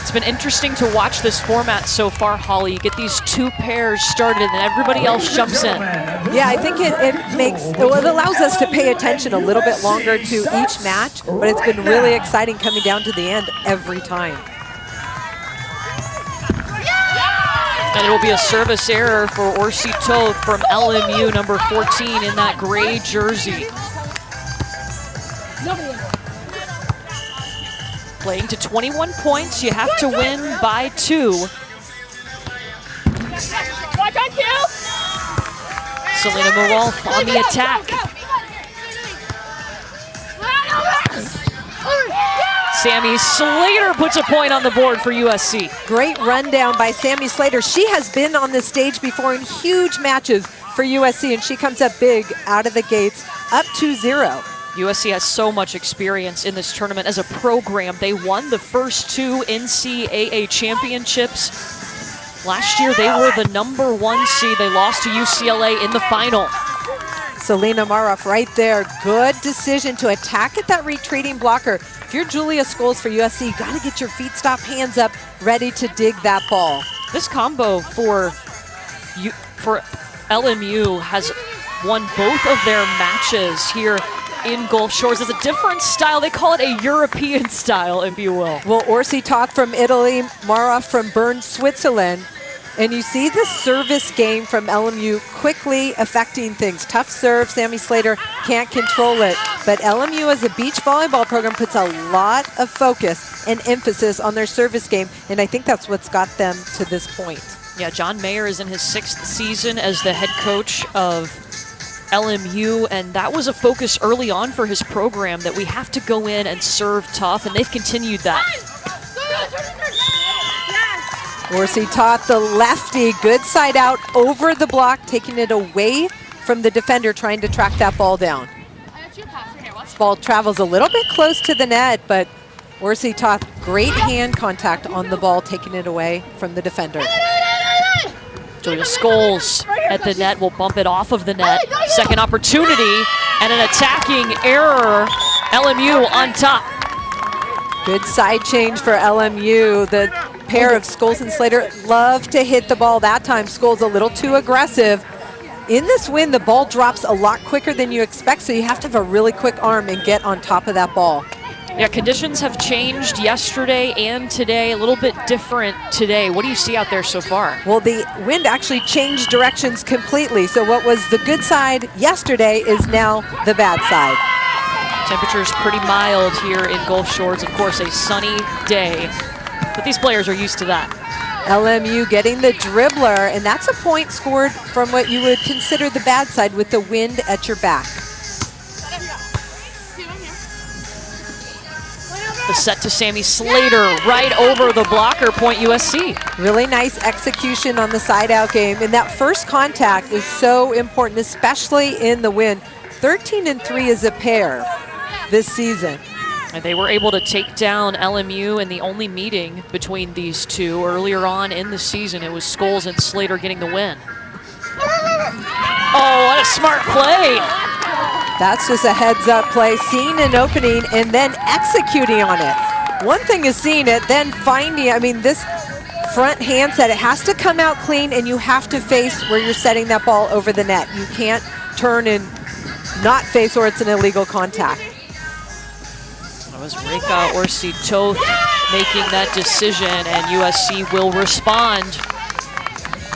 It's been interesting to watch this format so far, Holly. You get these two pairs started and then everybody else jumps in. Yeah, I think it allows us to pay attention a little bit longer to each match, but it's been really exciting coming down to the end every time. And it will be a service error for Orsi Toth from LMU, number 14 in that gray jersey. Playing to 21 points, you have to win by 2. Selena Mawolf on the attack. Sammy Slater puts a point on the board for USC. Great rundown by Sammy Slater. She has been on this stage before in huge matches for USC, and she comes up big out of the gates, up 2-0. USC has so much experience in this tournament as a program. They won the first 2 NCAA championships. Last year, they were the number 1 seed. They lost to UCLA in the final. Selena Maroff right there. Good decision to attack at that retreating blocker. If you're Julia Scholes for USC, you got to get your feet stop, hands up, ready to dig that ball. This combo for LMU has won both of their matches here in Gulf Shores. It's a different style. They call it a European style, if you will. Well, Orsi Toth from Italy, Maroff from Bern, Switzerland. And you see the service game from LMU quickly affecting things. Tough serve, Sammy Slater can't control it. But LMU as a beach volleyball program puts a lot of focus and emphasis on their service game. And I think that's what's got them to this point. Yeah, John Mayer is in his 6th season as the head coach of LMU, and that was a focus early on for his program, that we have to go in and serve tough, and they've continued that. Orsi Toth, the lefty, good side out over the block, taking it away from the defender, trying to track that ball down. This ball travels a little bit close to the net, but Orsi Toth, great hand contact on the ball, taking it away from the defender. Julia Scholes at the net will bump it off of the net. Second opportunity and an attacking error. LMU on top. Good side change for LMU. The pair of Scholes and Slater love to hit the ball. That time Scholes a little too aggressive. In this win, the ball drops a lot quicker than you expect, so you have to have a really quick arm and get on top of that ball. Yeah, conditions have changed yesterday and today, a little bit different today. What do you see out there so far? Well, the wind actually changed directions completely. So what was the good side yesterday is now the bad side. Temperature's pretty mild here in Gulf Shores. Of course, a sunny day, but these players are used to that. LMU getting the dribbler, and that's a point scored from what you would consider the bad side with the wind at your back. The set to Sammy Slater, right over the blocker, point USC. Really nice execution on the side out game, and that first contact is so important, especially in the wind. 13-3 is a pair this season. And they were able to take down LMU in the only meeting between these two earlier on in the season. It was Scholes and Slater getting the win. Oh, what a smart play. That's just a heads-up play, seeing an opening and then executing on it. One thing is seeing it, then finding, I mean, this front hand set, it has to come out clean, and you have to face where you're setting that ball over the net. You can't turn and not face, or it's an illegal contact. That was Reka Orsi Toth making that decision, and USC will respond.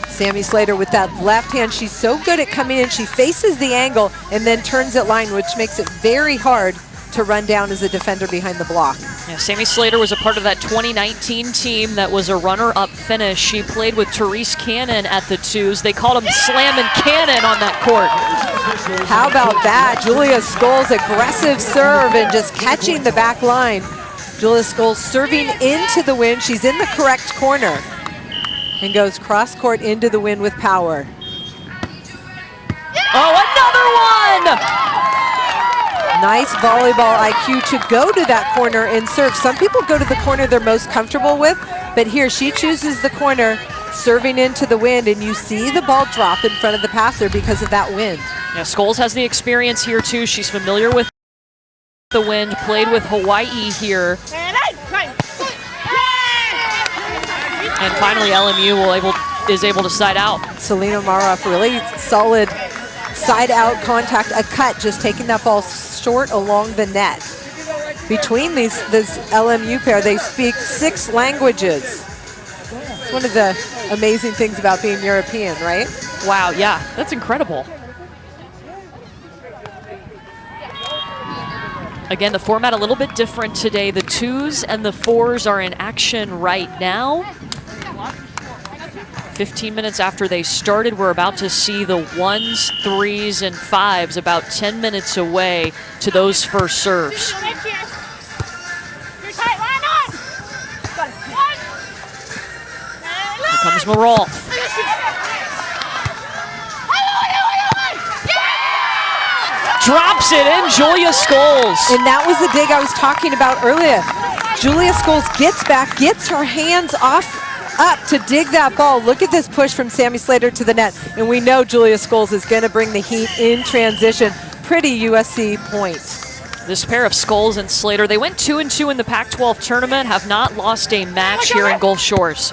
Sammy Slater with that left hand, she's so good at coming in. She faces the angle and then turns it line, which makes it very hard to run down as a defender behind the block. Yeah, Sammy Slater was a part of that 2019 team that was a runner-up finish. She played with Therese Cannon at the twos. They called him Slammin' Cannon on that court. How about that? Julia Scholes, aggressive serve and just catching the back line. Julia Scholes serving into the wind. She's in the correct corner and goes cross-court into the wind with power. Oh, another one! Nice volleyball IQ to go to that corner and serve. Some people go to the corner they're most comfortable with, but here she chooses the corner, serving into the wind, and you see the ball drop in front of the passer because of that wind. Yeah, Scholes has the experience here too. She's familiar with the wind, played with Hawaii here. And finally, LMU is able to side out. Selena Maroff, really solid side out contact, a cut, just taking that ball short along the net. Between this LMU pair, they speak 6 languages. It's one of the amazing things about being European, right? Wow, yeah, that's incredible. Again, the format a little bit different today. The 2s and the 4s are in action right now. 15 minutes after they started, we're about to see the 1s, 3s, and 5s about 10 minutes away to those first serves. Here comes Marolf. Drops it in, Julia Scholes. And that was the dig I was talking about earlier. Julia Scholes gets back, gets her hands up to dig that ball. Look at this push from Sammy Slater to the net. And we know Julia Scholes is going to bring the heat in transition. Pretty USC point. This pair of Scholes and Slater, they went 2-2 in the Pac-12 tournament, have not lost a match here in Gulf Shores.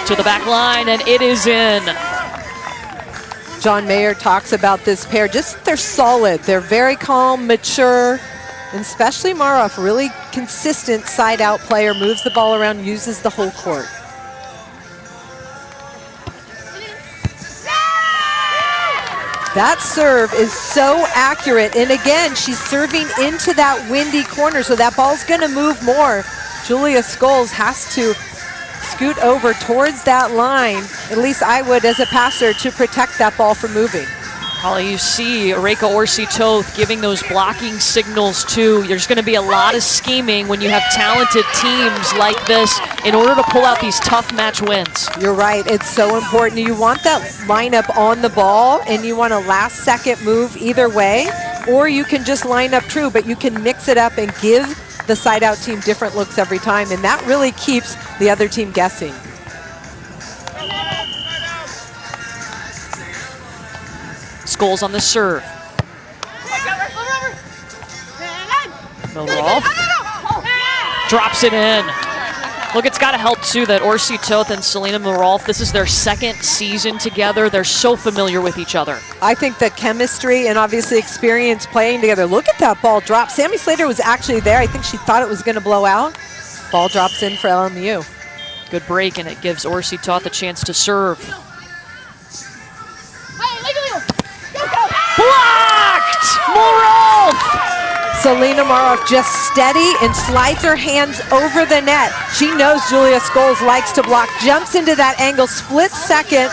To the back line, and it is in. John Mayer talks about this pair, just they're solid. They're very calm, mature, and especially Maroff, really consistent side-out player, moves the ball around, uses the whole court. That serve is so accurate, and again, she's serving into that windy corner, so that ball's gonna move more. Julia Scholes has to scoot over towards that line, at least I would as a passer, to protect that ball from moving. Holly, you see Reka Orsi-Toth giving those blocking signals too. There's going to be a lot of scheming when you have talented teams like this in order to pull out these tough match wins. You're right, it's so important. You want that lineup on the ball and you want a last second move either way, or you can just line up true, but you can mix it up and give the side out team different looks every time, and that really keeps the other team guessing. Scholes on the serve. Marolf drops it in. Look, it's got to help too that Orsi-Toth and Selena Marolf, this is their 2nd season together. They're so familiar with each other. I think the chemistry and obviously experience playing together. Look at that ball drop. Sammy Slater was actually there. I think she thought it was going to blow out. Ball drops in for LMU. Good break, and it gives Orsi-Toth a chance to serve. Blocked! Marolf! Selena Maroff just steady and slides her hands over the net. She knows Julia Scholes likes to block, jumps into that angle, split second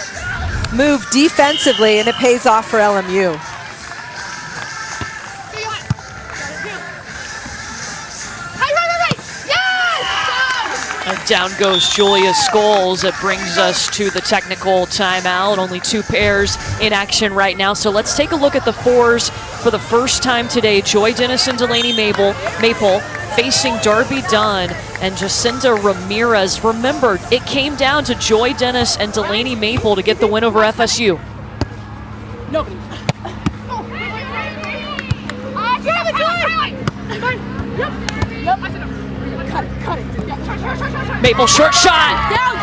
move defensively, and it pays off for LMU. And down goes Julia Scholes. It brings us to the technical timeout. Only 2 pairs in action right now. So let's take a look at the 4s for the first time today. Joy Dennis and Delaney Maple facing Darby Dunn and Jacinta Ramirez. Remember, it came down to Joy Dennis and Delaney Maple to get the win over FSU. Nobody. Cut it. Maple short shot. Down.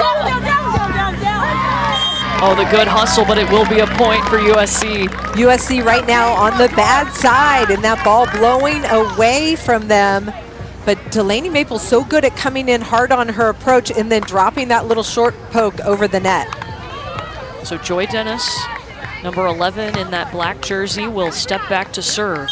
Oh, the good hustle, but it will be a point for USC. USC right now on the bad side, and that ball blowing away from them. But Delaney Maple's so good at coming in hard on her approach and then dropping that little short poke over the net. So Joy Dennis, number 11 in that black jersey, will step back to serve.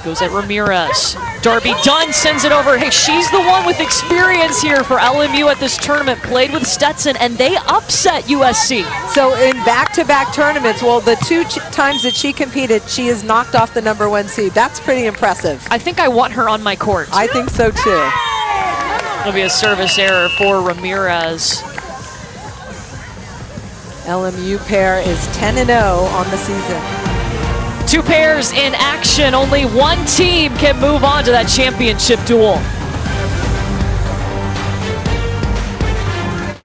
Goes at Ramirez. Darby Dunn sends it over. Hey, she's the one with experience here for LMU at this tournament. Played with Stetson, and they upset USC. So in back-to-back tournaments, well, the 2 times that she competed, she has knocked off the number 1 seed. That's pretty impressive. I think I want her on my court. I think so too. It'll be a service error for Ramirez. LMU pair is 10-0 on the season. 2 pairs in action. Only 1 team can move on to that championship duel.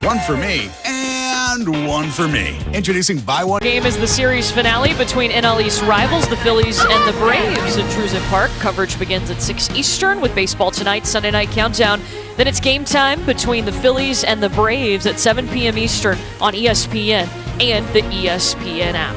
One for me and and one for me. Introducing Buy One. Game is the series finale between NL East rivals, the Phillies and the Braves at Truist Park. Coverage begins at 6 Eastern with baseball tonight, Sunday Night Countdown. Then it's game time between the Phillies and the Braves at 7 p.m. Eastern on ESPN and the ESPN app.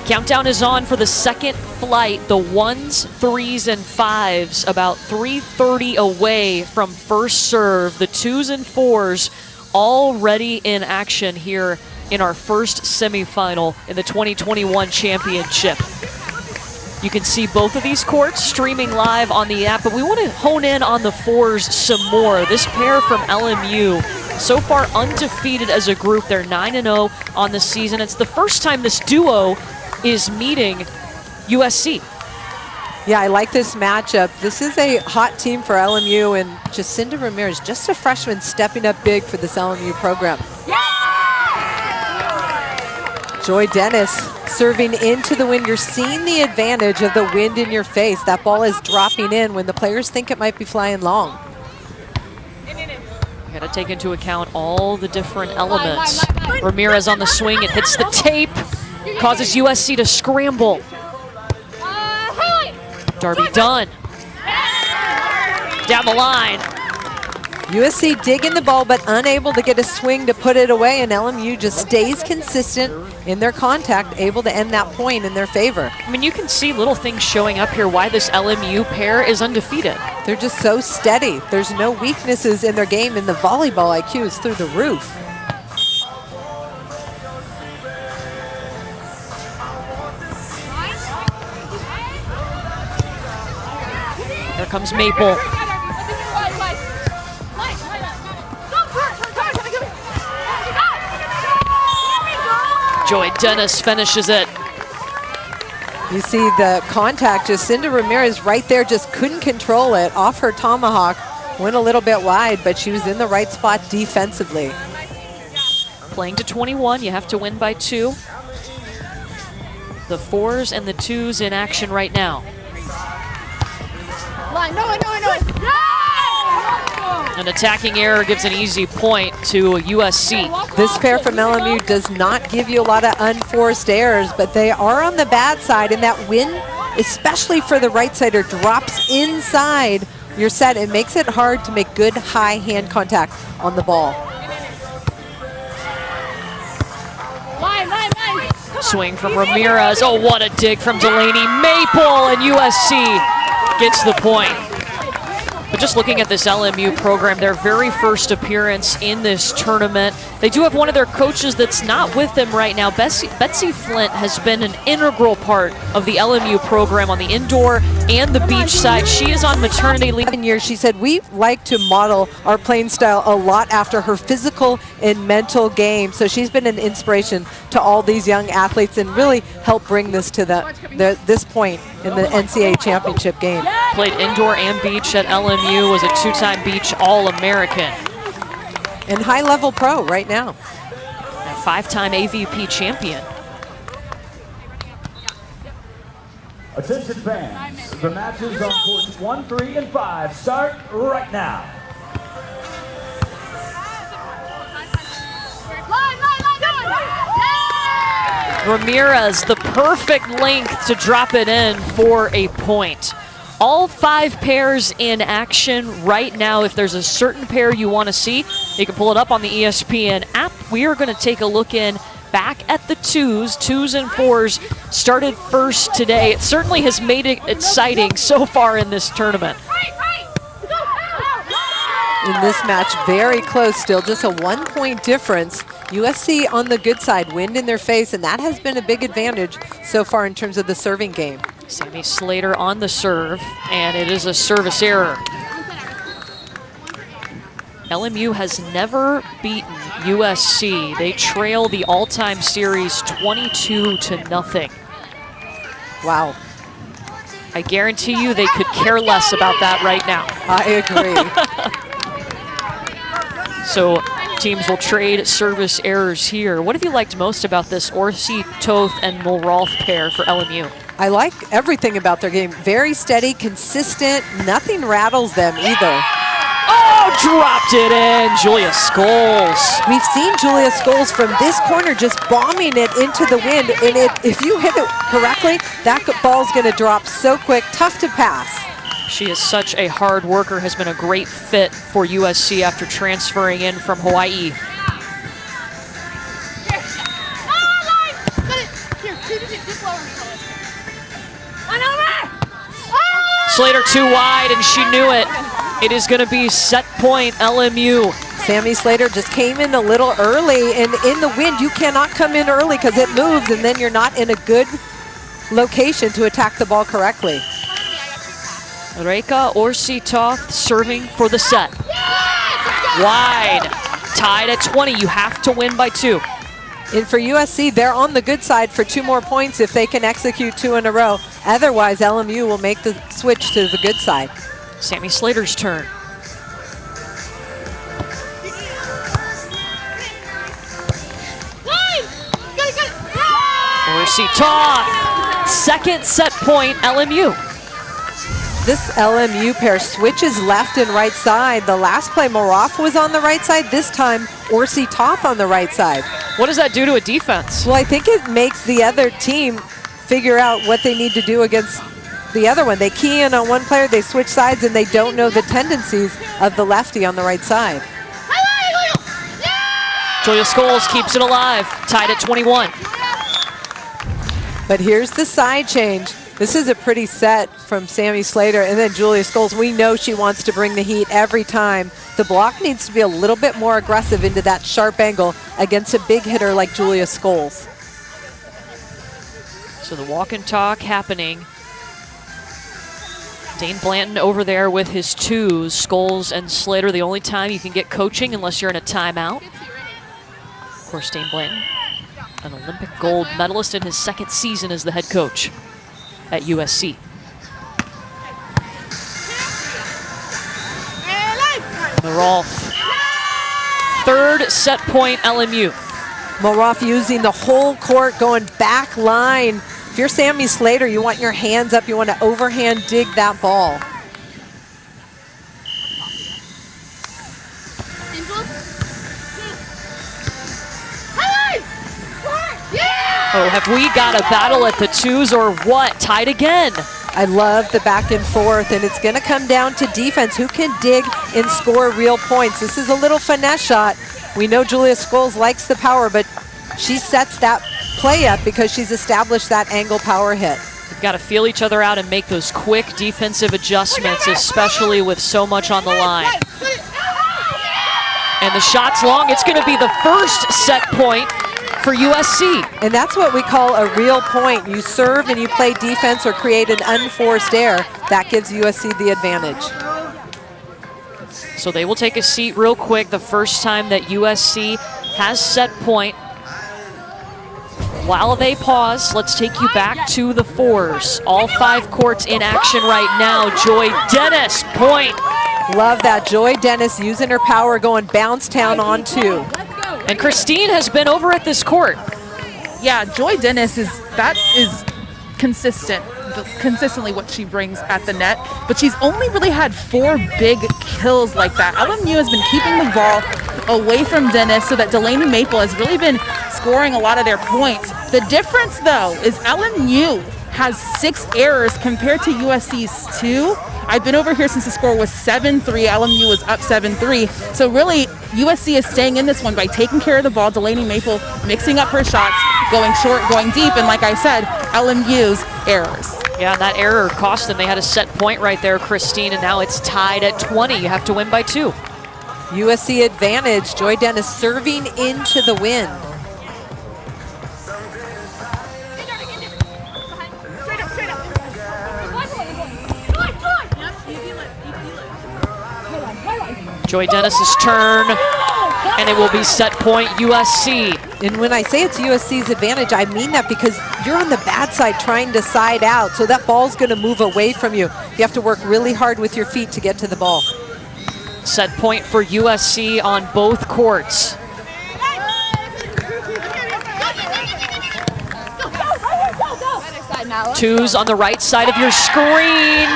Countdown is on for the second flight, the 1s, 3s, and 5s, about 3:30 away from first serve. The 2s and 4s already in action here in our first semifinal in the 2021 championship. You can see both of these courts streaming live on the app, but we want to hone in on the 4s some more. This pair from LMU, so far undefeated as a group. They're 9-0 on the season. It's the first time this duo is meeting USC. Yeah, I like this matchup. This is a hot team for LMU, and Jacinda Ramirez, just a freshman, stepping up big for this LMU program. Joy Dennis serving into the wind. You're seeing the advantage of the wind in your face. That ball is dropping in when the players think it might be flying long. You got to take into account all the different elements. Ramirez on the swing, it hits the tape, causes USC to scramble. Darby Dunn down the line. USC digging the ball but unable to get a swing to put it away, and LMU just stays consistent in their contact, able to end that point in their favor. I mean, you can see little things showing up here why this LMU pair is undefeated. They're just so steady. There's no weaknesses in their game, and the volleyball IQ is through the roof. Here comes Maple. Joy Dennis finishes it. You see the contact, Jacinda Ramirez right there, just couldn't control it. Off her tomahawk, went a little bit wide, but she was in the right spot defensively. Playing to 21, you have to win by 2. The 4s and the 2s in action right now. An attacking error gives an easy point to USC. This pair from LMU does not give you a lot of unforced errors, but they are on the bad side, and that wind, especially for the right-sider, drops inside your set. It makes it hard to make good high hand contact on the ball. Swing from Ramirez. Oh, what a dig from Delaney. Maple, and USC gets the point. But just looking at this LMU program, their very first appearance in this tournament, they do have one of their coaches that's not with them right now. Betsy Flint has been an integral part of the LMU program on the indoor and the beach side. She is on maternity leave. Years, she said, we like to model our playing style a lot after her physical and mental game. So she's been an inspiration to all these young athletes and really helped bring this to this point in the NCAA championship game. Played indoor and beach at LMU, was a 2-time beach All-American. And high-level pro right now. A 5-time AVP champion. Attention fans, the matches on courts 1, 3, and 5 start right now. Ramirez, the perfect length to drop it in for a point. All 5 pairs in action right now. If there's a certain pair you want to see, you can pull it up on the ESPN app. We are going to take a look in back at the 2s and 4s started first today. It certainly has made it exciting so far in this tournament. In this match, very close still, just a 1-point difference. USC on the good side, wind in their face, and that has been a big advantage so far in terms of the serving game. Sammy Slater on the serve, and it is a service error. LMU has never beaten USC. They trail the all-time series 22-0. Wow. I guarantee you they could care less about that right now. I agree. So teams will trade service errors here. What have you liked most about this Orsi, Toth, and Mulrolf pair for LMU? I like everything about their game. Very steady, consistent. Nothing rattles them either. Oh, dropped it in. Julia Scholes. We've seen Julia Scholes from this corner just bombing it into the wind, and if you hit it correctly, that ball's going to drop so quick, tough to pass. She is such a hard worker, has been a great fit for USC after transferring in from Hawaii. Slater too wide, and she knew it. It is going to be set point LMU. Sammy Slater just came in a little early, and in the wind, you cannot come in early because it moves, and then you're not in a good location to attack the ball correctly. Reika Orsi-Toth serving for the set. Wide, tied at 20. You have to win by 2. And for USC, they're on the good side for 2 more points if they can execute 2 in a row. Otherwise, LMU will make the switch to the good side. Sammy Slater's turn. Orsi-Toth, second set point LMU. This LMU pair switches left and right side. The last play, Maroff was on the right side. This time, Orsi-Toth on the right side. What does that do to a defense? Well, I think it makes the other team figure out what they need to do against the other one. They key in on one player, they switch sides, and they don't know the tendencies of the lefty on the right side. Julia Scholes keeps it alive, tied at 21. But here's the side change. This is a pretty set from Sammy Slater, and then Julia Scholes. We know she wants to bring the heat every time. The block needs to be a little bit more aggressive into that sharp angle against a big hitter like Julia Scholes. So the walk and talk happening. Dane Blanton over there with his 2s. Scholes and Slater, the only time you can get coaching unless you're in a timeout. Of course, Dane Blanton, an Olympic gold medalist in his 2nd season as the head coach at USC. Maroff, 3rd set point LMU. Maroff using the whole court, going back line. If you're Sammy Slater, you want your hands up, you want to overhand dig that ball. Oh, have we got a battle at the 2s or what? Tied again. I love the back and forth, and it's going to come down to defense. Who can dig and score real points? This is a little finesse shot. We know Julia Scholes likes the power, but she sets that play up because she's established that angle power hit. You've got to feel each other out and make those quick defensive adjustments, especially with so much on the line. And the shot's long. It's going to be the first set point for USC. And that's what we call a real point. You serve and you play defense or create an unforced error. That gives USC the advantage. So they will take a seat real quick. The first time that USC has set point. While they pause, let's take you back to the 4s. All 5 courts in action right now. Joy Dennis, point. Love that. Joy Dennis using her power, going bounce town on 2. And Christine has been over at this court. Yeah, Joy Dennis is consistently what she brings at the net, but she's only really had 4 big kills like that. LMU has been keeping the ball away from Dennis so that Delaney Maple has really been scoring a lot of their points. The difference, though, is LMU has 6 errors compared to USC's 2. I've been over here since the score was 7-3. LMU was up 7-3. So really, USC is staying in this one by taking care of the ball. Delaney Maple mixing up her shots, going short, going deep, and like I said, LMU's errors. Yeah, that error cost them. They had a set point right there, Christine, and now it's tied at 20. You have to win by 2. USC advantage. Joy Dennis serving into the wind. Joy Dennis's turn, and it will be set point USC. And when I say it's USC's advantage, I mean that because you're on the bad side trying to side out, so that ball's going to move away from you. You have to work really hard with your feet to get to the ball. Set point for USC on both courts. Twos on the right side of your screen.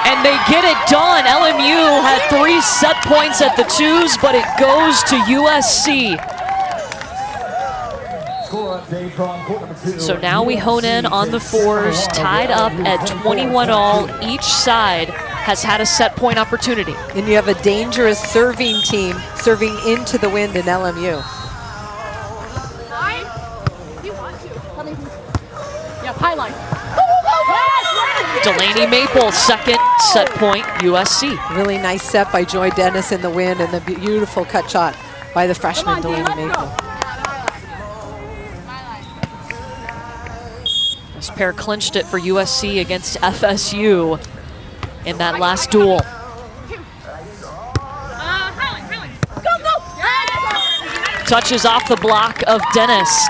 And they get it done. LMU had 3 set points at the 2s, but it goes to USC. So now we hone in on the 4s, tied up at 21 all. Each side has had a set point opportunity. And you have a dangerous serving team serving into the wind in LMU. Yeah, highlight. Delaney Maple, second set point, USC. Really nice set by Joy Dennis in the wind, and the beautiful cut shot by the freshman Delaney Maple. This pair clinched it for USC against FSU in that last duel. Touches off the block of Dennis.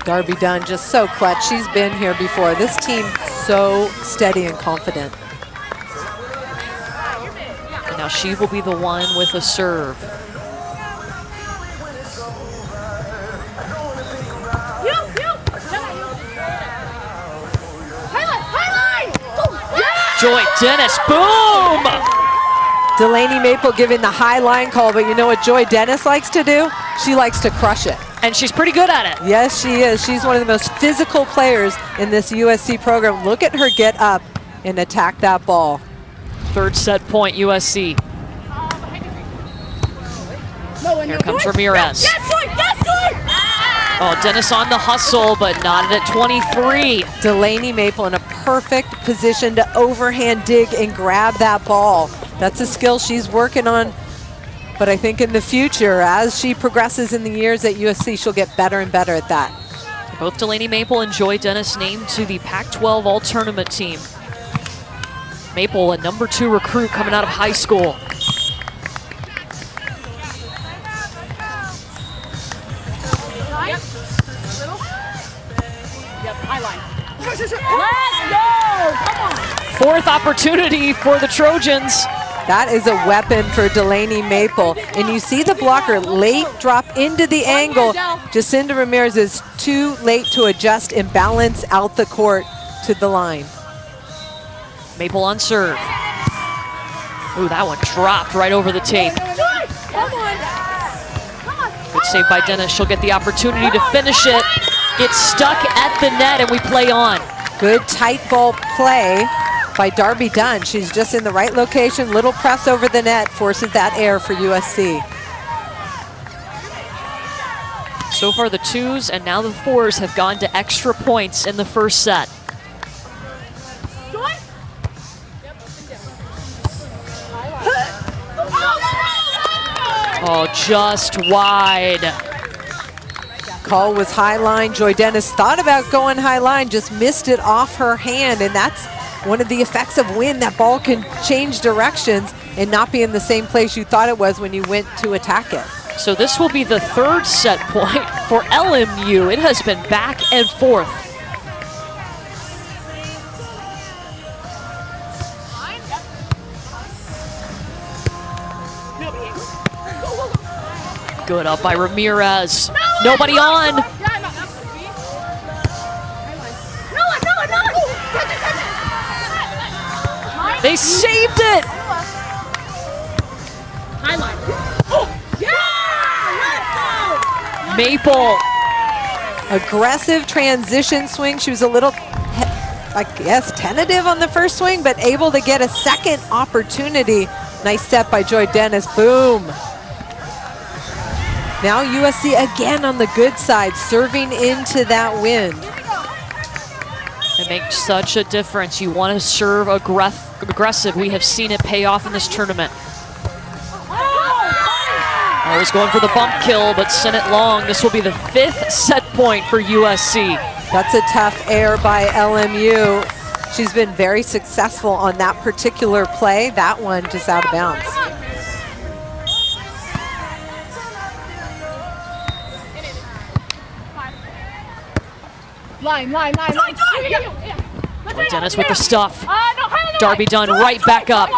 Darby Dunn just so clutch. She's been here before. This team so steady and confident. And now she will be the one with a serve. Joy Dennis, boom! Delaney Maple giving the high line call, but you know what Joy Dennis likes to do? She likes to crush it. And she's pretty good at it. Yes, she is. She's one of the most physical players in this USC program. Look at her get up and attack that ball. Third set point, USC. Here comes Ramirez. Oh, Dennis on the hustle, but not at 23. Delaney Maple in a perfect position to overhand dig and grab that ball. That's a skill she's working on. But I think in the future, as she progresses in the years at USC, she'll get better and better at that. Both Delaney Maple and Joy Dennis named to the Pac-12 All-Tournament team. Maple, a number 2 recruit coming out of high school. Fourth opportunity for the Trojans. That is a weapon for Delaney Maple. And you see the blocker late drop into the angle. Jacinda Ramirez is too late to adjust and balance out the court to the line. Maple on serve. Ooh, that one dropped right over the tape. Good save by Dennis. She'll get the opportunity to finish it. Gets stuck at the net and we play on. Good tight ball play by Darby Dunn. She's just in the right location. Little press over the net forces that error for USC. So far the 2s and now the 4s have gone to extra points in the first set. Oh, just wide. Call was high line. Joy Dennis thought about going high line, just missed it off her hand, and that's one of the effects of wind. That ball can change directions and not be in the same place you thought it was when you went to attack it. So this will be the third set point for LMU. It has been back and forth. Good up by Ramirez. Nobody on. They saved it. Maple. Aggressive transition swing. She was a little, I guess, tentative on the first swing, but able to get a second opportunity. Nice set by Joy Dennis. Boom. Now USC again on the good side, serving into that wind. It makes such a difference. You want to serve aggressive. We have seen it pay off in this tournament. I was going for the bump kill, but sent it long. This will be the 5th set point for USC. That's a tough error by LMU. She's been very successful on that particular play. That one just out of bounds. Line. Dennis with the stuff. Darby Dunn right back up.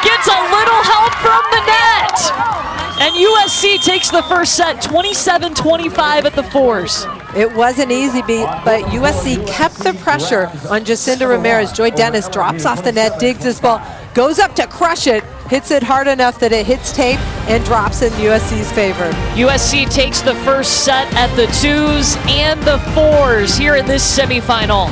Gets a little help from the net. And USC takes the first set, 27-25 at the 4s. It wasn't easy, but USC kept the pressure on Jacinda Ramirez. Joy Dennis drops off the net, digs this ball, goes up to crush it, hits it hard enough that it hits tape and drops in USC's favor. USC takes the first set at the 2s and the 4s here in this semifinal.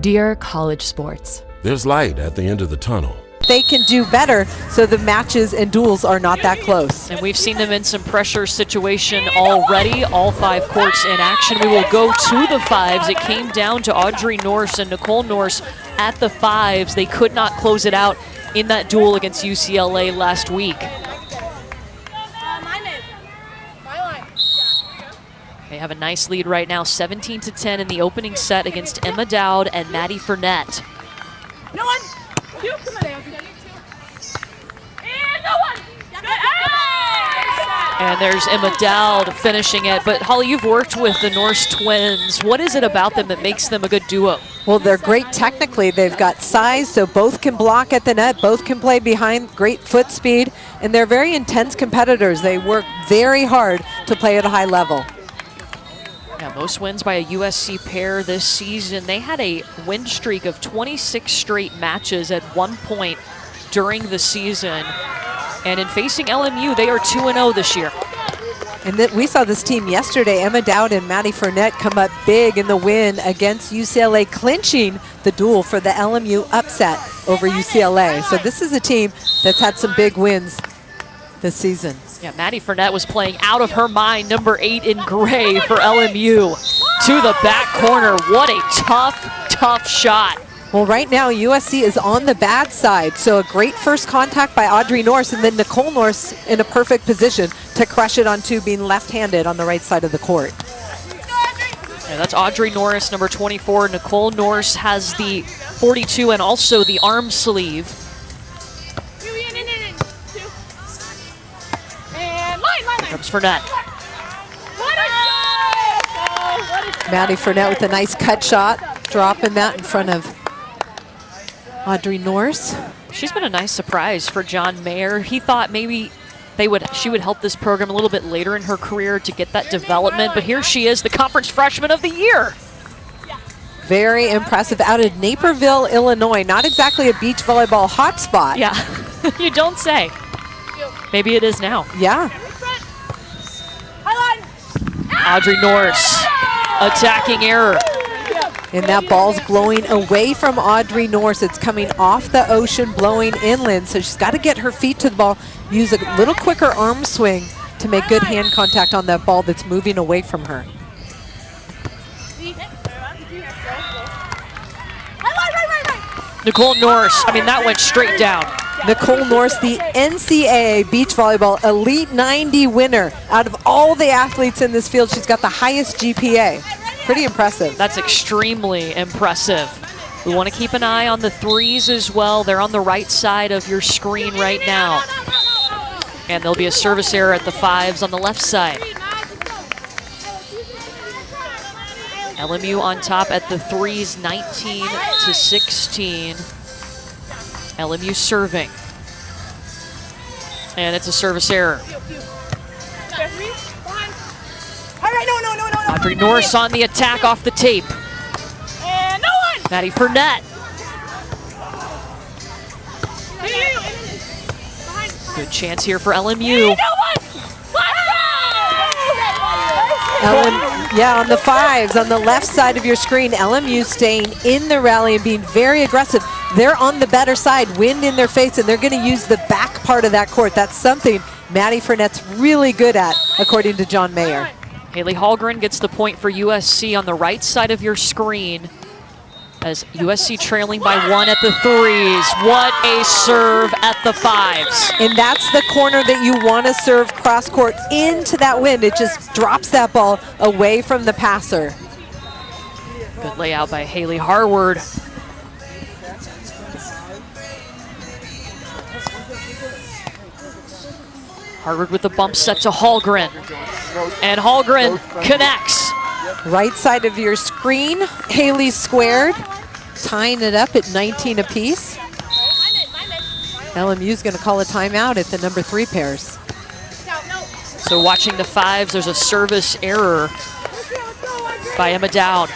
Dear college sports, there's light at the end of the tunnel. They can do better so the matches and duels are not that close. And we've seen them in some pressure situation already. All 5 courts in action. We will go to the 5s. It came down to Audrey Norse and Nicole Norse at the 5s. They could not close it out in that duel against UCLA last week. They have a nice lead right now, 17-10 in the opening set against Emma Dowd and Maddie Fournette. No one. You come on, Dale. And no one. And there's Emma Dowd finishing it. But Holly, you've worked with the Norse twins. What is it about them that makes them a good duo? Well, they're great technically. They've got size, so both can block at the net, both can play behind, great foot speed, and they're very intense competitors. They work very hard to play at a high level. Yeah, most wins by a USC pair this season. They had a win streak of 26 straight matches at one point during the season. And in facing LMU, they are 2-0 this year. And we saw this team yesterday. Emma Dowd and Maddie Fournette come up big in the win against UCLA, clinching the duel for the LMU upset over UCLA. So this is a team that's had some big wins this season. Yeah, Maddie Fournette was playing out of her mind, number 8 in gray for LMU. To the back corner. What a tough shot. Well, right now, USC is on the bad side, so a great first contact by Audrey Norse, and then Nicole Norse in a perfect position to crush it on 2, being left-handed on the right side of the court. Yeah, that's Audrey Norse, number 24. Nicole Norse has the 42 and also the arm sleeve. Comes Fournette. Maddie Fournette with a nice cut shot, dropping that in front of Audrey Norse. She's been a nice surprise for John Mayer. He thought maybe she would help this program a little bit later in her career to get that development, but here she is, the conference freshman of the year. Very impressive, out of Naperville, Illinois. Not exactly a beach volleyball hotspot. Yeah, you don't say. Maybe it is now. Yeah. Audrey Norse, attacking error. And that ball's blowing away from Audrey Norse. It's coming off the ocean, blowing inland. So she's got to get her feet to the ball, use a little quicker arm swing to make good hand contact on that ball that's moving away from her. Nicole Norse, I mean, that went straight down. Nicole Norse, the NCAA Beach Volleyball Elite 90 winner. Out of all the athletes in this field, she's got the highest GPA. Pretty impressive. That's extremely impressive. We want to keep an eye on the 3s as well. They're on the right side of your screen right now. And there'll be a service error at the 5s on the left side. LMU on top at the 3s, 19-16. LMU serving. And it's a service error. Audrey Norse on the attack off the tape. And no one. Maddie Fournette. Good chance here for LMU. Yeah, on the 5s, on the left side of your screen, LMU staying in the rally and being very aggressive. They're on the better side, wind in their face, and they're going to use the back part of that court. That's something Maddie Fournette's really good at, according to John Mayer. Haley Hallgren gets the point for USC on the right side of your screen as USC trailing by 1 at the 3s. What a serve at the 5s. And that's the corner that you want to serve cross court into that wind. It just drops that ball away from the passer. Good layout by Haley Harward. Harward with the bump set to Hallgren. And Hallgren connects. Right side of your screen, Haley squared, tying it up at 19 apiece. LMU's going to call a timeout at the number 3 pairs. So watching the fives, there's a service error by Emma Dowd.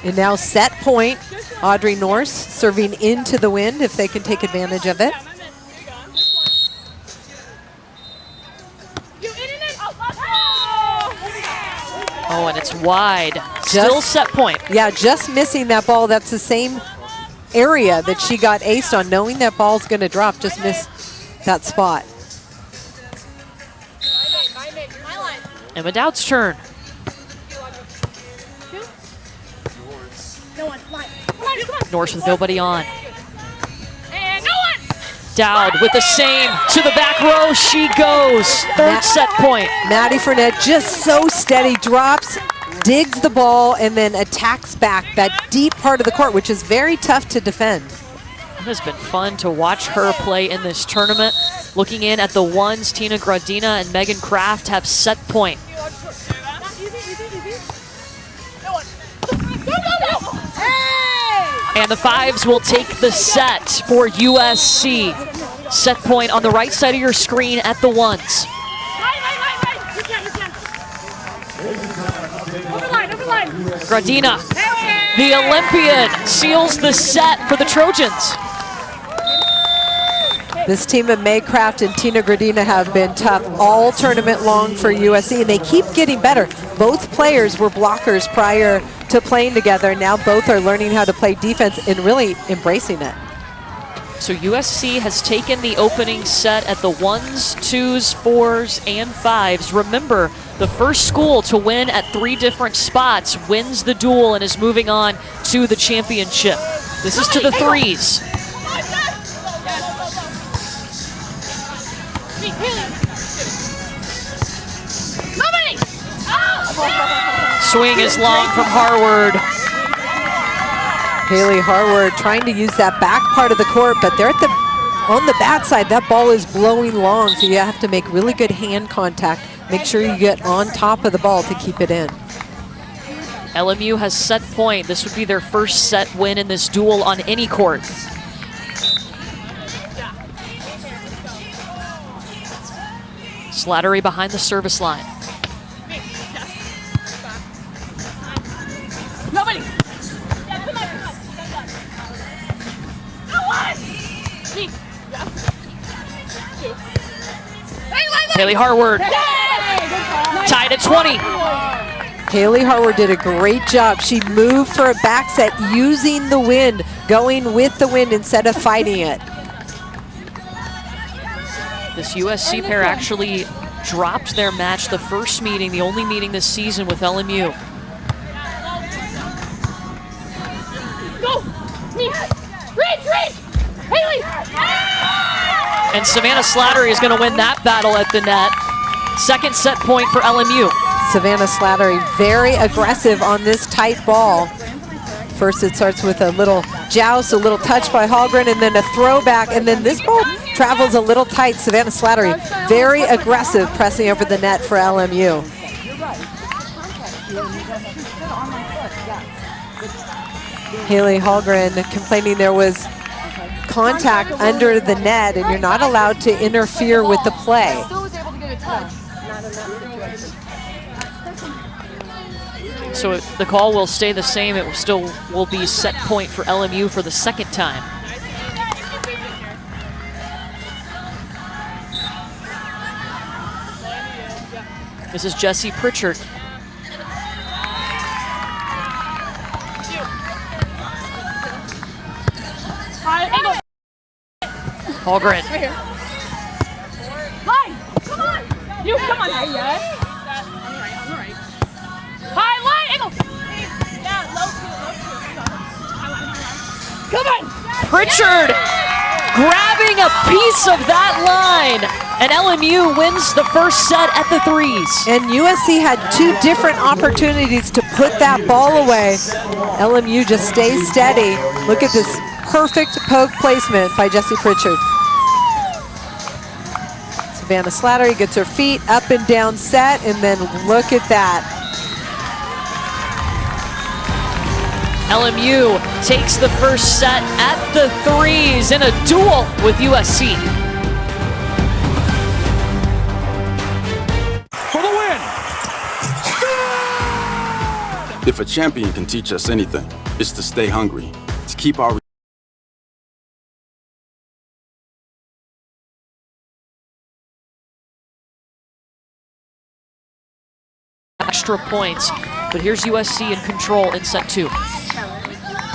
And now set point, Audrey Norse serving into the wind if they can take advantage of it. Oh, and it's wide. Still set point. Yeah, just missing that ball. That's the same area that she got aced on, knowing that ball's going to drop, just miss that spot. Emma Dowd's turn. Norse with nobody on. Dowd with the same to the back row. She goes. Third set point. Maddie Fournette just so steady, drops, digs the ball, and then attacks back that deep part of the court, which is very tough to defend. It has been fun to watch her play in this tournament. Looking in at the ones, Tina Gradina and Megan Kraft have set point. And the fives will take the set for USC. Set point on the right side of your screen at the ones. Gradina, the Olympian, seals the set for the Trojans. This team of Maycraft and Tina Gradina have been tough all tournament long for USC, and they keep getting better. Both players were blockers prior to playing together. Now both are learning how to play defense and really embracing it. So USC has taken the opening set at the ones, twos, fours, and fives. Remember, the first school to win at 3 different spots wins the duel and is moving on to the championship. This is to the threes. Swing is long from Harward. Haley Harward trying to use that back part of the court, but they're at on the bat side. That ball is blowing long, so you have to make really good hand contact. Make sure you get on top of the ball to keep it in. LMU has set point. This would be their first set win in this duel on any court. Slattery behind the service line. Nobody. Haley Harward tied at 20. Haley Harward did a great job. She moved for a back set using the wind, going with the wind instead of fighting it. This USC pair actually dropped their match the first meeting, the only meeting this season with LMU. Go! Reach! Haley! And Savannah Slattery is going to win that battle at the net. Second set point for LMU. Savannah Slattery very aggressive on this tight ball. First it starts with a little joust, a little touch by Hallgren, and then a throwback, and then this ball travels a little tight. Savannah Slattery very aggressive pressing over the net for LMU. Haley Hallgren complaining there was contact under the net and you're not allowed to interfere with the play. So the call will stay the same. It still will be set point for LMU for the second time. This is Jessie Pritchard. Hallgren. Right here. Line! Come on! You come on, yes. All right. High line, angle! Yeah, low two. Come on! Pritchard grabbing a piece of that line. And LMU wins the first set at the threes. And USC had 2 different opportunities to put that ball away. LMU just stays steady. Look at this perfect poke placement by Jessie Pritchard. Savannah Slattery gets her feet up and down set, and then look at that. LMU takes the first set at the threes in a duel with USC. If a champion can teach us anything, it's to stay hungry, to keep our extra points, but here's USC in control in set 2.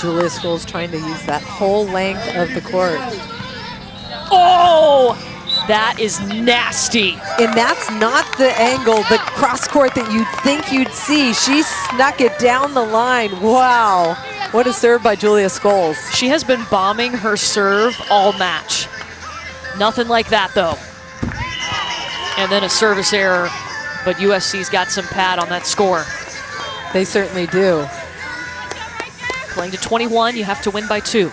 Julia Scholes trying to use that whole length of the court. Oh, that is nasty. And that's not the angle, the cross court that you'd think you'd see. She snuck it down the line. Wow, what a serve by Julia Scholes. She has been bombing her serve all match. Nothing like that though. And then a service error, but USC's got some pad on that score. They certainly do. Playing to 21, you have to win by 2.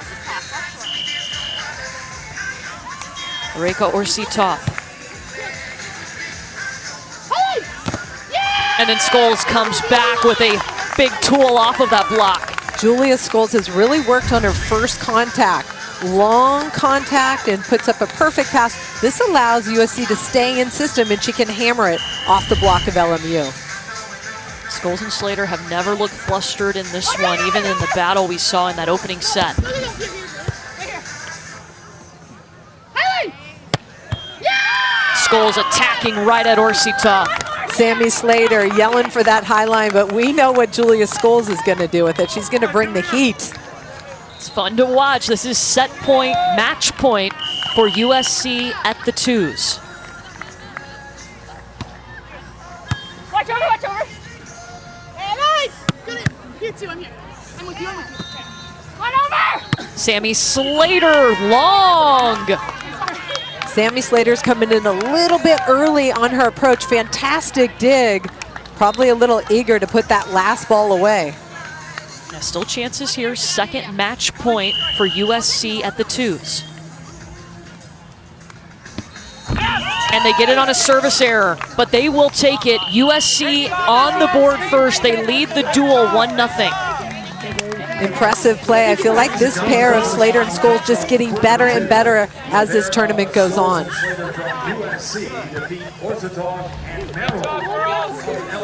Reika Orsitov. And then Scholes comes back with a big tool off of that block. Julia Scholes has really worked on her first contact. Long contact and puts up a perfect pass. This allows USC to stay in system and she can hammer it off the block of LMU. Scholes and Slater have never looked flustered in this one, even in the battle we saw in that opening set. Scholes attacking right at Orsitov. Sammy Slater yelling for that high line, but we know what Julia Scholes is going to do with it. She's going to bring the heat. It's fun to watch. This is set point, match point for USC at the 2s. Watch over, watch over. Hey, nice. Get it. You too, I'm here. I'm with you, I'm with you. Run over. Sammy Slater, long. Sammy Slater's coming in a little bit early on her approach. Fantastic dig. Probably a little eager to put that last ball away. Now still chances here. Second match point for USC at the 2s. And they get it on a service error, but they will take it. USC on the board first. They lead the duel 1-0. Impressive play. I feel like this pair of Slater and Scholes just getting better and better as this tournament goes on.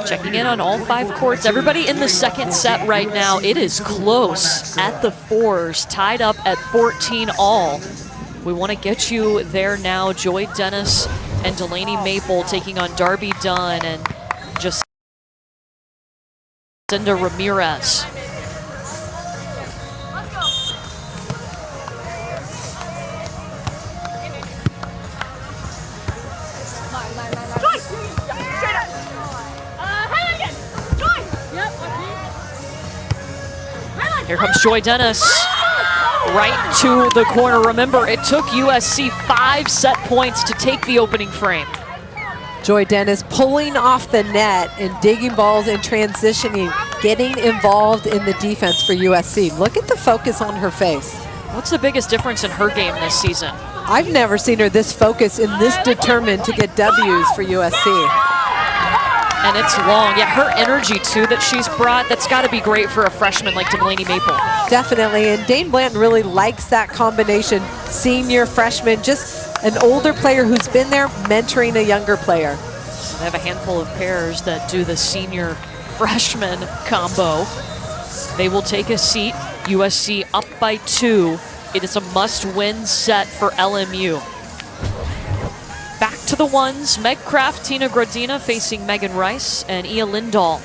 Checking in on all 5 courts. Everybody in the second set right now. It is close at the 4s, tied up at 14 all. We want to get you there now. Joy Dennis and Delaney Maple taking on Darby Dunn and Jacinda Ramirez. Here comes Joy Dennis, right to the corner. Remember, it took USC 5 set points to take the opening frame. Joy Dennis pulling off the net and digging balls and transitioning, getting involved in the defense for USC. Look at the focus on her face. What's the biggest difference in her game this season? I've never seen her this focused and this determined to get W's for USC. And it's long. Yeah, her energy, too, that she's brought, that's got to be great for a freshman like Delaney Maple. Definitely, and Dane Blanton really likes that combination. Senior, freshman, just an older player who's been there mentoring a younger player. They have a handful of pairs that do the senior freshman combo. They will take a seat. USC up by 2. It is a must-win set for LMU. Back to the 1s. Meg Kraft, Tina Gradina facing Megan Rice and Ia Lindahl.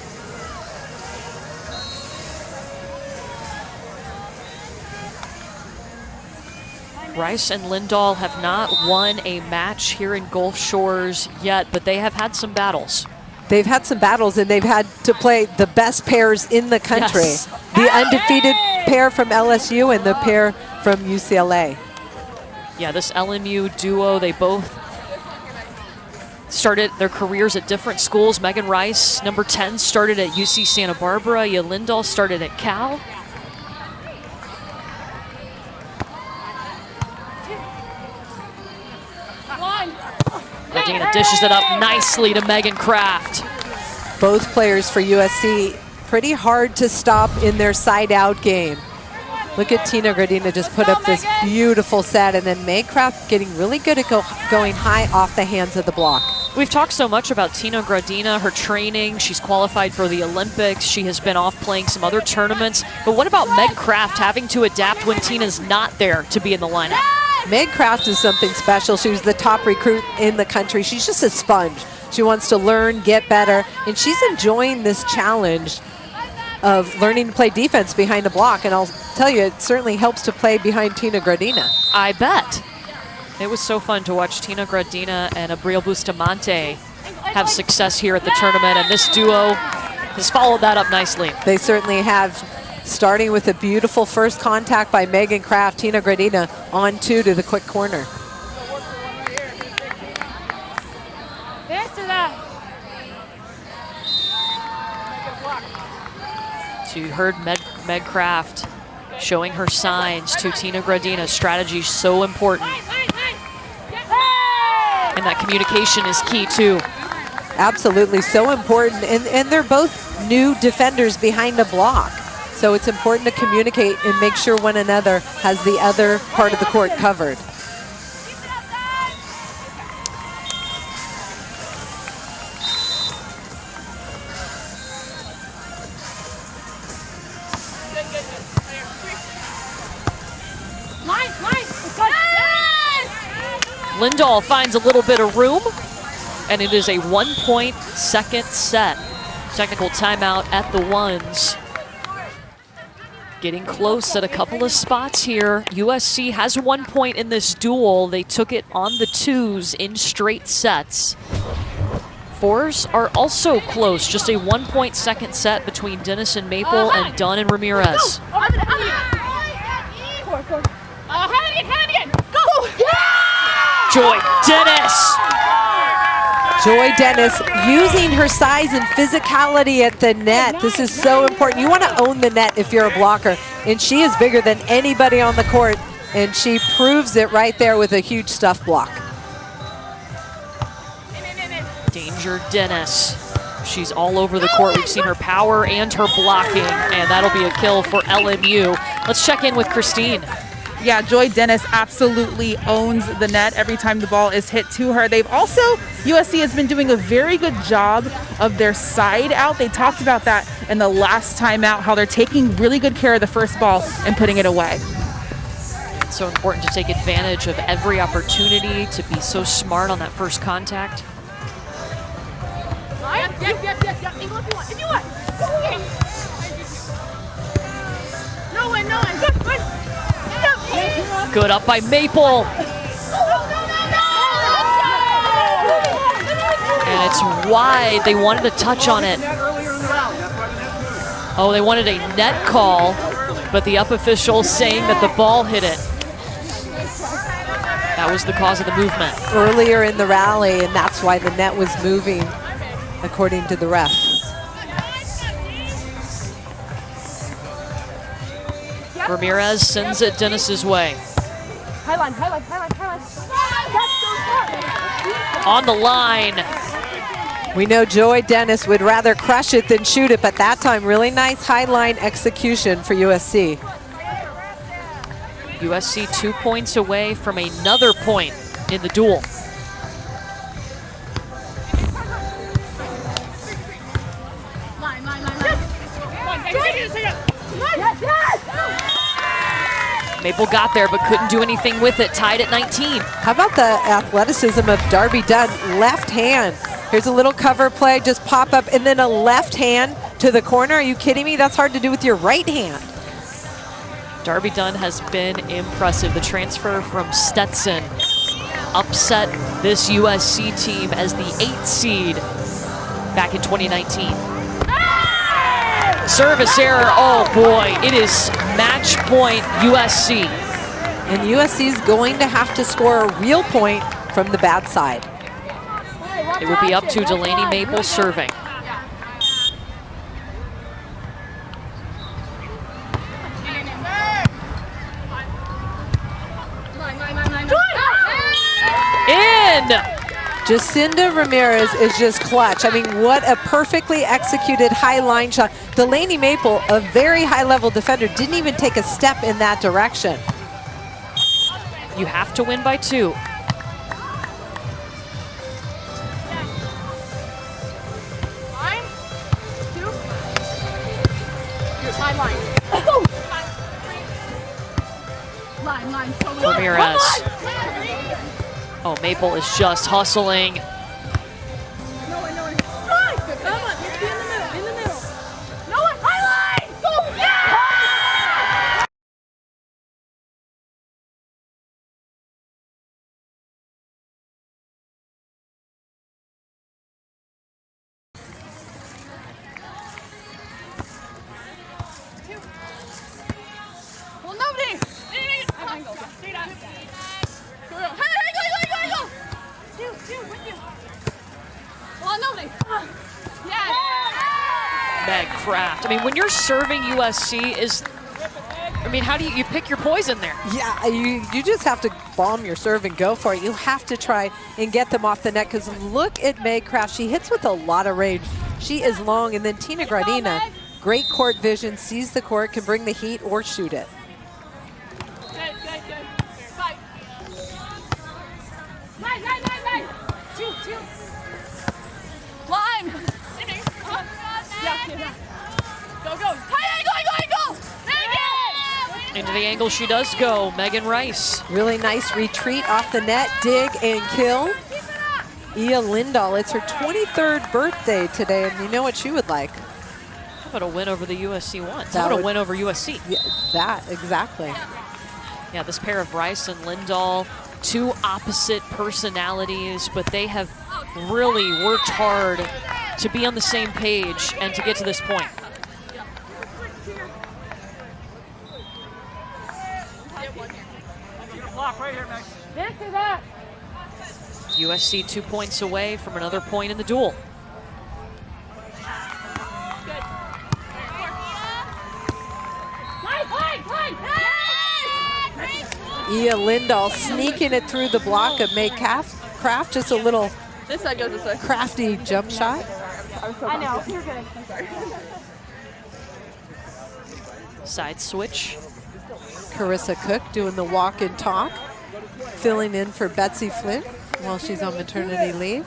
Rice and Lindahl have not won a match here in Gulf Shores yet, but they have had some battles. They've had some battles, and they've had to play the best pairs in the country. Yes. The undefeated pair from LSU and the pair from UCLA. Yeah, this LMU duo, they both started their careers at different schools. Megan Rice, number 10, started at UC Santa Barbara. Ia Lindahl started at Cal. Gradina dishes it up nicely to Megan Kraft. Both players for USC, pretty hard to stop in their side-out game. Look at Tina Gradina just put up this beautiful set, and then Meg Kraft getting really good at going high off the hands of the block. We've talked so much about Tina Gradina, her training. She's qualified for the Olympics. She has been off playing some other tournaments. But what about Meg Kraft having to adapt when Tina's not there to be in the lineup? Meg Kraft is something special. She was the top recruit in the country. She's just a sponge. She wants to learn, get better, and she's enjoying this challenge of learning to play defense behind the block. And I'll tell you, it certainly helps to play behind Tina Gradina. I bet. It was so fun to watch Tina Gradina and Abril Bustamante have success here at the tournament, and this duo has followed that up nicely. They certainly have, starting with a beautiful first contact by Megan Kraft. Tina Gradina on 2 to the quick corner. So you heard Meg Kraft showing her signs to Tina Gradina. Strategy so important. And that communication is key too. Absolutely, so important. And they're both new defenders behind the block. So it's important to communicate and make sure one another has the other part of the court covered. Lindahl finds a little bit of room, and it is a 1-point second set. Technical timeout at the ones. Getting close at a couple of spots here. USC has 1 point in this duel. They took it on the 2s in straight sets. 4s are also close. Just a 1-point second set between Dennis and Maple and Dunn and Ramirez. Joy Dennis. Joy Dennis using her size and physicality at the net. This is so important. You want to own the net if you're a blocker. And she is bigger than anybody on the court. And she proves it right there with a huge stuff block. Danger Dennis. She's all over the court. We've seen her power and her blocking. And that'll be a kill for LMU. Let's check in with Christine. Yeah, Joy Dennis absolutely owns the net every time the ball is hit to her. They've also, USC has been doing a very good job of their side out. They talked about that in the last time out, how they're taking really good care of the first ball and putting it away. It's so important to take advantage of every opportunity, to be so smart on that first contact. If you want. No one. Good up by Maple. And it's wide. They wanted to touch on it. Oh, they wanted a net call, but the up official saying that the ball hit it. That was the cause of the movement. Earlier in the rally, and that's why the net was moving, according to the ref. Ramirez sends it Dennis's way. Highline. On the line. We know Joy Dennis would rather crush it than shoot it, but that time really nice high line execution for USC. USC 2 points away from another point in the duel. Maple got there but couldn't do anything with it, tied at 19. How about the athleticism of Darby Dunn? Left hand. Here's a little cover play, just pop up, and then a left hand to the corner. Are you kidding me? That's hard to do with your right hand. Darby Dunn has been impressive. The transfer from Stetson upset this USC team as the 8th seed back in 2019. Service error, oh boy, it is match point USC. And USC is going to have to score a real point from the bad side. It will be up to Delaney Maple serving. In! Jacinda Ramirez is just clutch. I mean, what a perfectly executed high line shot. Delaney Maple, a very high level defender, didn't even take a step in that direction. You have to win by 2. Ramirez. Oh, Maple is just hustling. Meg Kraft. I mean, when you're serving USC, how do you pick your poison there? Yeah, you just have to bomb your serve and go for it. You have to try and get them off the net, because look at Meg Kraft. She hits with a lot of range. She is long, and then Tina Gradina, great court vision, sees the court, can bring the heat or shoot it. Climb! Into the angle she does go, Megan Rice. Really nice retreat off the net, dig and kill. Ia Lindahl, it's her 23rd birthday today, and you know what she would like? How about a win over the USC ones? That How about would- a win over USC? Yeah, that, exactly. Yeah, this pair of Rice and Lindahl, two opposite personalities, but they have really worked hard to be on the same page and to get to this point. USC 2 points away from another point in the duel. Ia Lindahl sneaking it through the block of Meg Kraft, just a little This side goes this way. crafty jump shot. I know, you're good. I'm sorry. Side switch. Carissa Cook doing the walk and talk, filling in for Betsy Flynn while she's on maternity leave.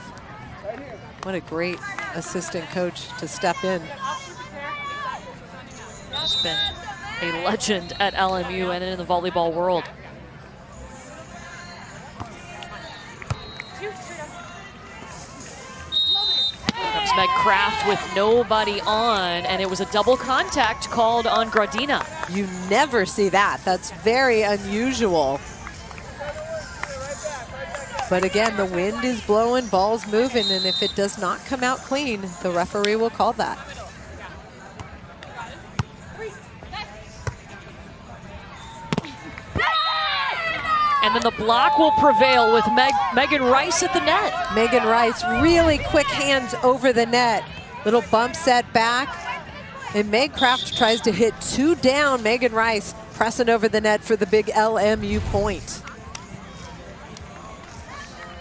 What a great assistant coach to step in. She's been a legend at LMU and in the volleyball world. Comes Meg Kraft with nobody on, and it was a double contact called on Gradina. You never see that. That's very unusual. But again, the wind is blowing, ball's moving, and if it does not come out clean, the referee will call that. And then the block will prevail with Megan Rice at the net. Megan Rice, really quick hands over the net. Little bump set back. And Meg Kraft tries to hit two down. Megan Rice pressing over the net for the big LMU point.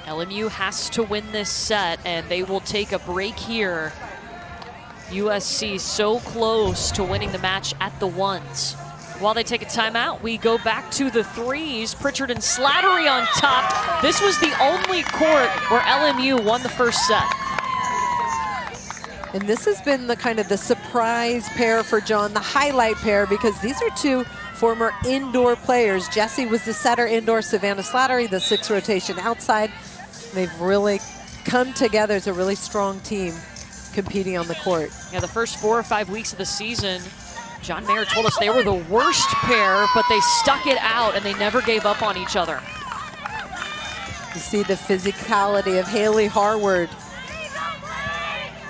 LMU has to win this set, and they will take a break here. USC so close to winning the match at the ones. While they take a timeout, we go back to the threes. Pritchard and Slattery on top. This was the only court where LMU won the first set. And this has been the kind of the surprise pair for John, the highlight pair, because these are two former indoor players. Jessie was the setter indoor, Savannah Slattery, the sixth rotation outside. They've really come together as a really strong team competing on the court. Yeah, the first 4 or 5 weeks of the season, John Mayer told us they were the worst pair, but they stuck it out and they never gave up on each other. You see the physicality of Haley Harward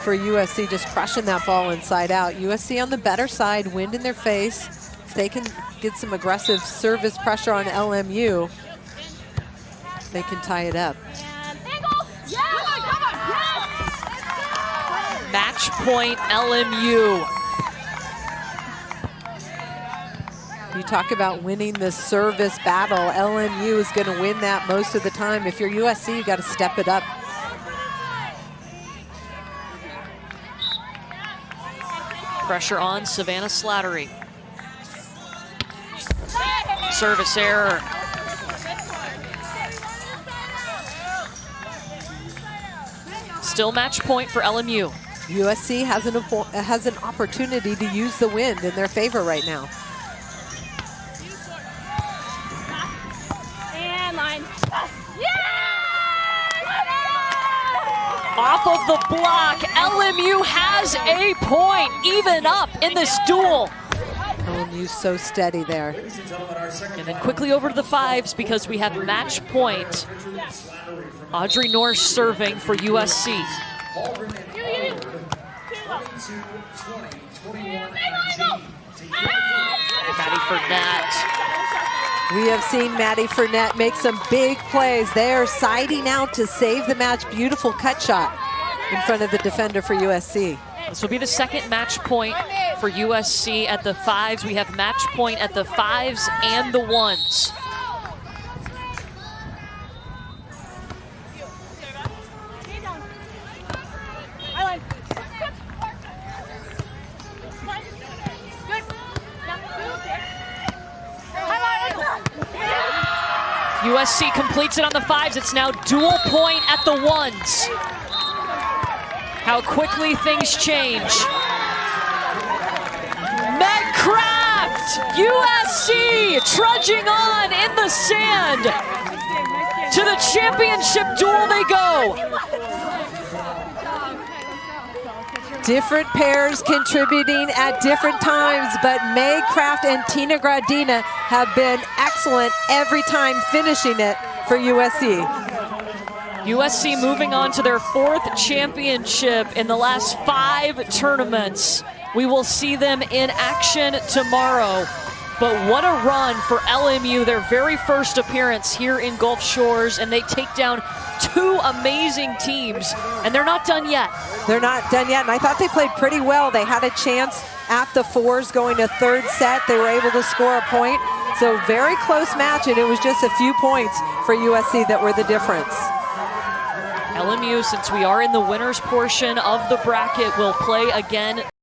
for USC, just crushing that ball inside out. USC on the better side, wind in their face. If they can get some aggressive service pressure on LMU, they can tie it up. Match point LMU. You talk about winning the service battle. LMU is going to win that most of the time. If you're USC, you got to step it up. Pressure on Savannah Slattery. Service error. Still match point for LMU. USC has an opportunity to use the wind in their favor right now. Off of the block, LMU has a point, even up in this duel. LMU's so steady there. And then quickly over to the fives because we have match point. Audrey Norse serving for USC. Maddie Fournette. We have seen Maddie Fournette make some big plays. They are siding out to save the match. Beautiful cut shot in front of the defender for USC. This will be the second match point for USC at the fives. We have match point at the fives and the ones. USC completes it on the fives. It's now dual point at the ones. How quickly things change. Medcraft, USC trudging on in the sand. To the championship duel they go. Different pairs contributing at different times, but Meg Craft and Tina Gradina have been excellent every time finishing it for USC. USC moving on to their fourth championship in the last 5 tournaments. We will see them in action tomorrow. But what a run for LMU, their very first appearance here in Gulf Shores, and they take down 2 amazing teams, and they're not done yet. They're not done yet, and I thought they played pretty well. They had a chance at the fours going to third set. They were able to score a point. So very close match, and it was just a few points for USC that were the difference. LMU, since we are in the winners portion of the bracket, will play again